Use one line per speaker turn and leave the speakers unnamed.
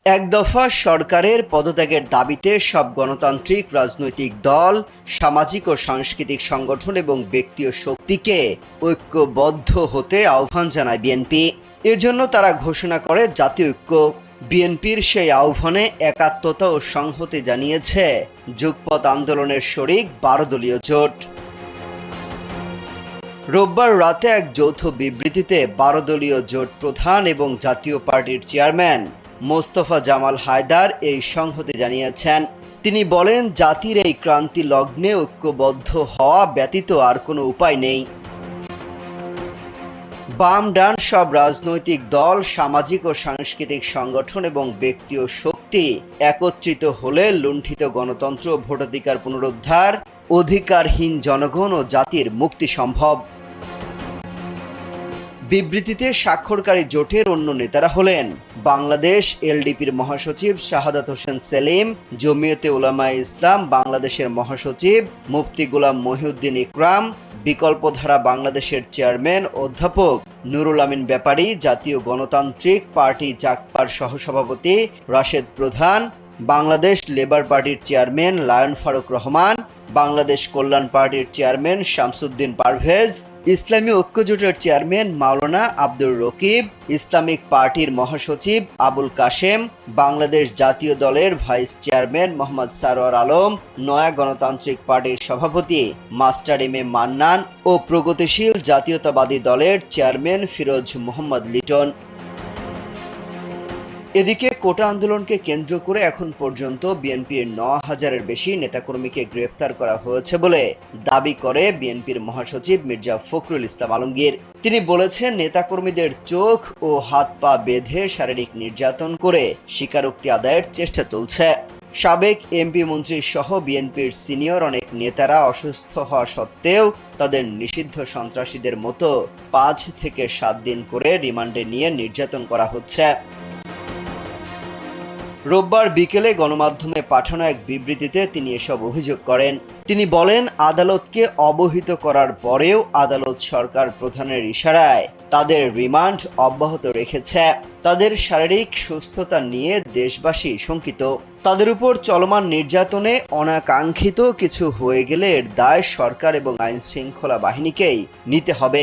এক দফা সরকারের পদত্যাগের দাবিতে সব গণতান্ত্রিক রাজনৈতিক দল, সামাজিক ও সাংস্কৃতিক সংগঠন এবং ব্যক্তি ও শক্তিকে ঐক্যবদ্ধ হতে আহ্বান জানায় বিএনপি। এজন্য তারা ঘোষণা করে জাতীয় ঐক্য। বিএনপির সেই আহ্বানে একাত্মতা ও সংহতি জানিয়েছে যুগপৎ আন্দোলনের শরিক 12 দলীয় জোট। রোববার রাতে এক যৌথ বিবৃতিতে 12 দলীয় জোট প্রধান এবং জাতীয় পার্টির চেয়ারম্যান মোস্তফা জামাল হায়দার এই সংহতি জানিয়েছেন। তিনি বলেন, জাতির এই ক্রান্তি লগ্নে ঐক্যবদ্ধ হওয়া ব্যতীত আর কোনো উপায় নেই। বাম ডান সব রাজনৈতিক দল, সামাজিক ও সাংস্কৃতিক সংগঠন এবং ব্যক্তি ও শক্তি একত্রিত হলে লুণ্ঠিত গণতন্ত্র, ভোটাধিকার পুনরুদ্ধার, অধিকারহীন জনগণ ও জাতির মুক্তি সম্ভব। বিবৃতিতে স্বাক্ষরকারী জোটের অন্য নেতারা হলেন বাংলাদেশ এলডিপির মহাসচিব শাহাদাত হোসেন সেলিম, জমিয়তে উলামায়ে ইসলাম বাংলাদেশের মহাসচিব মুফতি গোলাম মহিউদ্দিন ইকরাম, বিকল্পধারা বাংলাদেশের চেয়ারম্যান অধ্যাপক নুরুল আমিন ব্যাপারী, জাতীয় গণতান্ত্রিক পার্টি জাগপার সহসভাপতি রাশেদ প্রধান, বাংলাদেশ লেবার পার্টির চেয়ারম্যান লায়ন ফারুক রহমান, বাংলাদেশ কল্যাণ পার্টির চেয়ারম্যান শামসুদ্দিন পারভেজ, ইসলামী ঐক্যজোটের চেয়ারম্যান মাওলানা আব্দুর রকিব, ইসলামিক পার্টির মহাসচিব আবুল কাশেম, বাংলাদেশ জাতীয় দলের ভাইস চেয়ারম্যান মোহাম্মদ সারোয়ার আলম, নয়া গণতান্ত্রিক পার্টির সভাপতি মাস্টার এম এ মান্নান ও প্রগতিশীল জাতীয়তাবাদী দলের চেয়ারম্যান ফিরোজ মোহাম্মদ লিটন। এদিকে কোটা আন্দোলনকে কেন্দ্র করে এখন পর্যন্ত বিএনপির 9,000-এর বেশি নেতাকর্মীকে গ্রেফতার করা হয়েছে বলে দাবি করে বিএনপির মহাসচিব মির্জা ফখরুল ইসলাম আলমগীর। তিনি বলেছেন, নেতাকর্মীদের চোখ ও হাত পা বেঁধে শারীরিক নির্যাতন করে স্বীকারোক্তি আদায়ের চেষ্টা চলছে। সাবেক এমপি মন্ত্রী সহ বিএনপির সিনিয়র অনেক নেতারা অসুস্থ হওয়া সত্ত্বেও তাদের নিষিদ্ধ সন্ত্রাসীদের মতো 5 থেকে 7 দিন করে রিমান্ডে নিয়ে নির্যাতন করা হচ্ছে। রোববার বিকেলে গণমাধ্যমে পাঠানো এক বিবৃতিতে তিনি এসব অভিযোগ করেন। তিনি বলেন, আদালতকে অবহিত করার পরেও আদালত সরকার প্রধানের ইশারায় তাদের রিমান্ড অব্যাহত রেখেছে। তাদের শারীরিক সুস্থতা নিয়ে দেশবাসী শঙ্কিত। তাদের উপর চলমান নির্যাতনে অনাকাঙ্ক্ষিত কিছু হয়ে গেলে এর দায় সরকার এবং আইন শৃঙ্খলা বাহিনীকেই নিতে হবে।